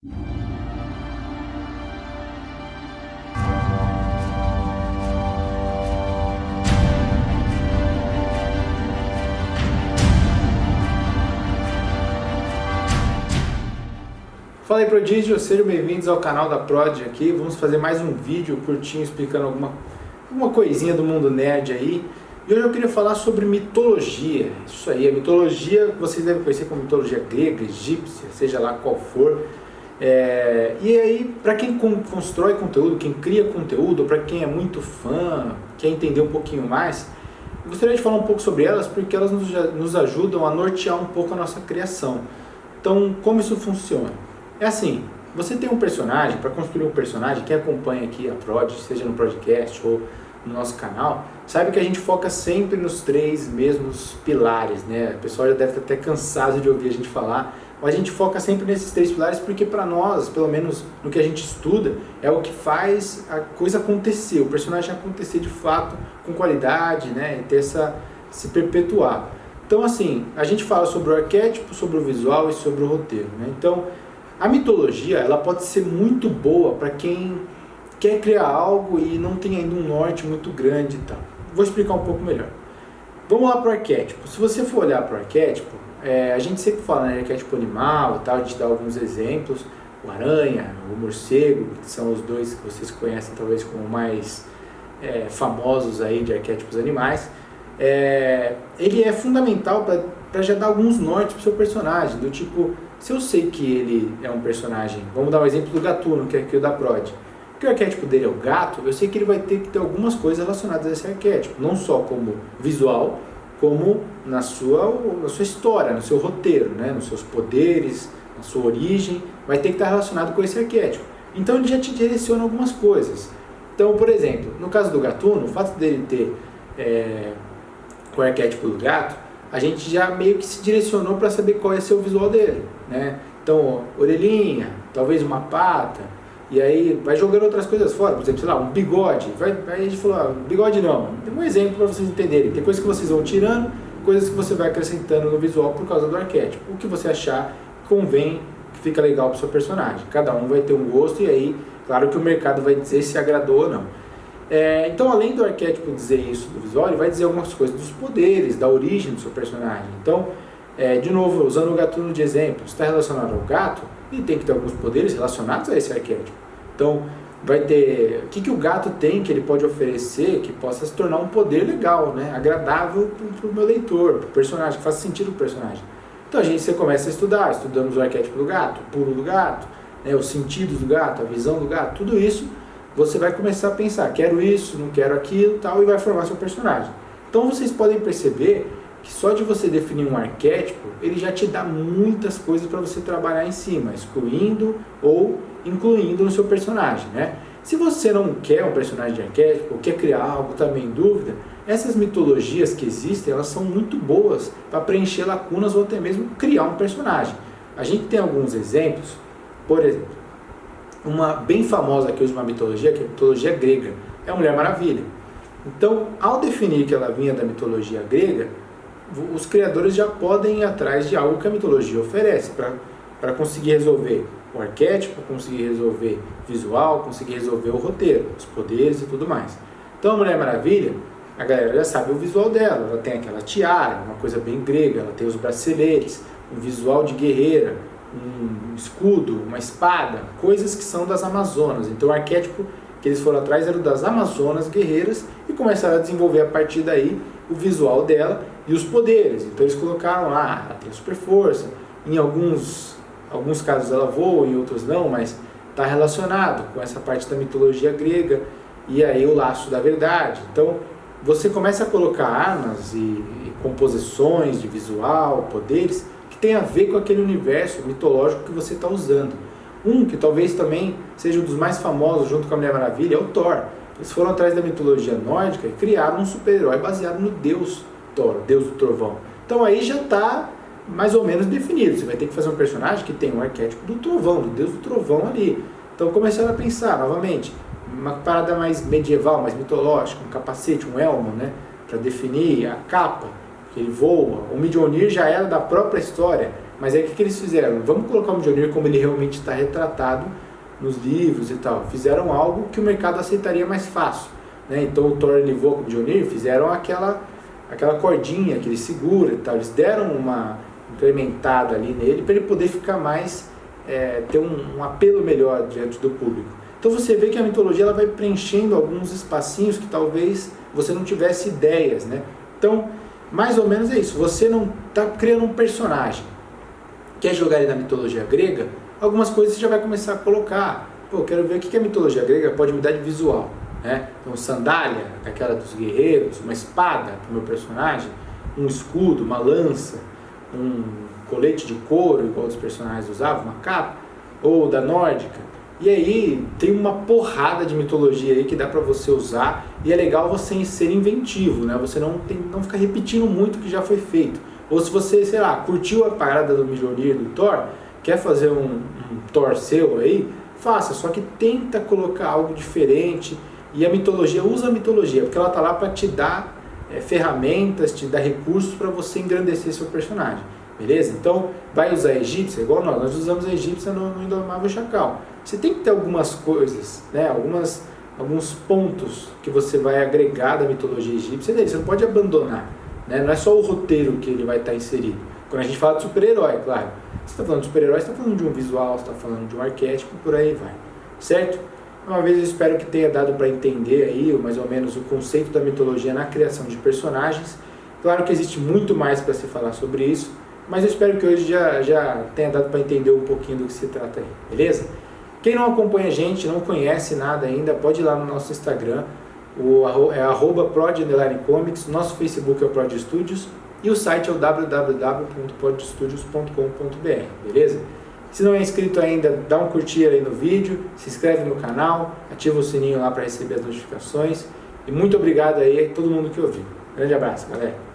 Fala aí, prodígio, sejam bem-vindos ao canal da Prod aqui. Vamos fazer mais um vídeo curtinho explicando alguma coisinha do mundo nerd aí. E hoje eu queria falar sobre mitologia. Isso aí, a mitologia vocês devem conhecer como mitologia grega, egípcia, seja lá qual for. E aí, para quem constrói conteúdo, quem cria conteúdo, para quem é muito fã, quer entender um pouquinho mais, eu gostaria de falar um pouco sobre elas porque elas nos ajudam a nortear um pouco a nossa criação. Então, como isso funciona? É assim, você tem um personagem, para construir um personagem, quem acompanha aqui a Prod, seja no podcast ou no nosso canal, sabe que a gente foca sempre nos três mesmos pilares, né? O pessoal já deve estar até cansado de ouvir a gente falar, mas a gente foca sempre nesses três pilares porque para nós, pelo menos no que a gente estuda, é o que faz a coisa acontecer, o personagem acontecer de fato com qualidade, né? E ter se perpetuar. Então assim, a gente fala sobre o arquétipo, sobre o visual e sobre o roteiro, né? Então, a mitologia, ela pode ser muito boa para quem quer criar algo e não tem ainda um norte muito grande e tal. Vou explicar um pouco melhor. Vamos lá para o arquétipo. Se você for olhar para o arquétipo, a gente sempre fala, né, arquétipo animal e tal, a gente dá alguns exemplos. O aranha, o morcego, que são os dois que vocês conhecem talvez como mais famosos aí de arquétipos animais. Ele é fundamental para já dar alguns nortes para o seu personagem, do tipo, se eu sei que ele é um personagem, vamos dar um exemplo do Gatuno, que é aqui o da Prod, que o arquétipo dele é o gato, eu sei que ele vai ter que ter algumas coisas relacionadas a esse arquétipo, não só como visual, como na sua história, no seu roteiro, né? Nos seus poderes, na sua origem, vai ter que estar relacionado com esse arquétipo. Então ele já te direciona algumas coisas. Então, por exemplo, no caso do Gatuno, o fato dele ter o arquétipo do gato, a gente já meio que se direcionou para saber qual ia ser o visual dele, né? Então, orelhinha, talvez uma pata, e aí vai jogando outras coisas fora, por exemplo, sei lá, um bigode. Aí a gente falou, bigode não, tem um exemplo para vocês entenderem. Tem coisas que vocês vão tirando, coisas que você vai acrescentando no visual por causa do arquétipo. O que você achar que convém, que fica legal para o seu personagem. Cada um vai ter um gosto e aí, claro que o mercado vai dizer se agradou ou não. Então, além do arquétipo dizer isso do visual, ele vai dizer algumas coisas dos poderes, da origem do seu personagem. Então, de novo, usando o Gatuno de exemplo, se está relacionado ao gato, ele tem que ter alguns poderes relacionados a esse arquétipo. Então, vai ter o que o gato tem que ele pode oferecer que possa se tornar um poder legal, né? Agradável para o meu leitor, para o personagem, que faça sentido para o personagem. Então, você começa a estudar, estudamos o arquétipo do gato, o pulo do gato, né? Os sentidos do gato, a visão do gato, tudo isso você vai começar a pensar, quero isso, não quero aquilo, tal, e vai formar seu personagem. Então vocês podem perceber que só de você definir um arquétipo, ele já te dá muitas coisas para você trabalhar em cima, excluindo ou incluindo no seu personagem, né? Se você não quer um personagem de arquétipo, ou quer criar algo, também em dúvida, essas mitologias que existem, elas são muito boas para preencher lacunas ou até mesmo criar um personagem. A gente tem alguns exemplos, por exemplo, uma bem famosa que usa uma mitologia, que é a mitologia grega, é a Mulher Maravilha. Então, ao definir que ela vinha da mitologia grega, os criadores já podem ir atrás de algo que a mitologia oferece, para conseguir resolver o arquétipo, conseguir resolver visual, conseguir resolver o roteiro, os poderes e tudo mais. Então, a Mulher Maravilha, a galera já sabe o visual dela, ela tem aquela tiara, uma coisa bem grega, ela tem os braceletes, um visual de guerreira, um escudo, uma espada, coisas que são das Amazonas. Então o arquétipo que eles foram atrás era o das Amazonas guerreiras e começaram a desenvolver a partir daí o visual dela e os poderes. Então eles colocaram lá, ela tem super força, em alguns casos ela voa, em outros não, mas está relacionado com essa parte da mitologia grega e aí o laço da verdade. Então você começa a colocar armas e composições de visual, poderes, tem a ver com aquele universo mitológico que você está usando. Um que talvez também seja um dos mais famosos junto com a Mulher Maravilha é o Thor. Eles foram atrás da mitologia nórdica e criaram um super-herói baseado no deus Thor, deus do trovão. Então aí já está mais ou menos definido. Você vai ter que fazer um personagem que tem um arquétipo do trovão, do deus do trovão ali. Então começaram a pensar novamente, uma parada mais medieval, mais mitológica, um capacete, um elmo, né, para definir a capa, que ele voa. O Mjolnir já era da própria história, Mas aí o que eles fizeram? Vamos colocar o Mjolnir como ele realmente está retratado nos livros e tal. Fizeram algo que o mercado aceitaria mais fácil, né? Então o Thor ele voa com o Mjolnir, fizeram aquela cordinha que ele segura e tal. Eles deram uma incrementada ali nele para ele poder ficar mais, ter um apelo melhor diante do público. Então você vê que a mitologia ela vai preenchendo alguns espacinhos que talvez você não tivesse ideias, né? Então, mais ou menos é isso. Você não está criando um personagem. Quer jogar ele na mitologia grega? Algumas coisas você já vai começar a colocar. Pô, eu quero ver o que a mitologia grega pode me dar de visual, né? Então, sandália, aquela dos guerreiros, uma espada para o meu personagem, um escudo, uma lança, um colete de couro, igual os personagens usavam, uma capa, ou da nórdica. E aí tem uma porrada de mitologia aí que dá pra você usar, e é legal você ser inventivo, né? Você não ficar repetindo muito o que já foi feito. Ou se você, sei lá, curtiu a parada do Mjolnir, do Thor, quer fazer um Thor seu aí, faça, só que tenta colocar algo diferente. E a mitologia, usa a mitologia, porque ela tá lá para te dar ferramentas, te dar recursos para você engrandecer seu personagem. Beleza? Então, vai usar a egípcia, igual nós usamos a egípcia no Indomável Chacal. Você tem que ter algumas coisas, né? Alguns pontos que você vai agregar da mitologia egípcia dele. Você não pode abandonar, né? Não é só o roteiro que ele vai estar inserido. Quando a gente fala de super-herói, claro. Você está falando de super-herói, você está falando de um visual, você está falando de um arquétipo, por aí vai. Certo? Uma vez eu espero que tenha dado para entender aí, mais ou menos, o conceito da mitologia na criação de personagens. Claro que existe muito mais para se falar sobre isso, mas eu espero que hoje já tenha dado para entender um pouquinho do que se trata aí, beleza? Quem não acompanha a gente, não conhece nada ainda, pode ir lá no nosso Instagram, é @prod_comics, nosso Facebook é o Prod Studios e o site é o www.podstudios.com.br, beleza? Se não é inscrito ainda, dá um curtir aí no vídeo, se inscreve no canal, ativa o sininho lá para receber as notificações e muito obrigado aí a todo mundo que ouviu. Grande abraço, galera!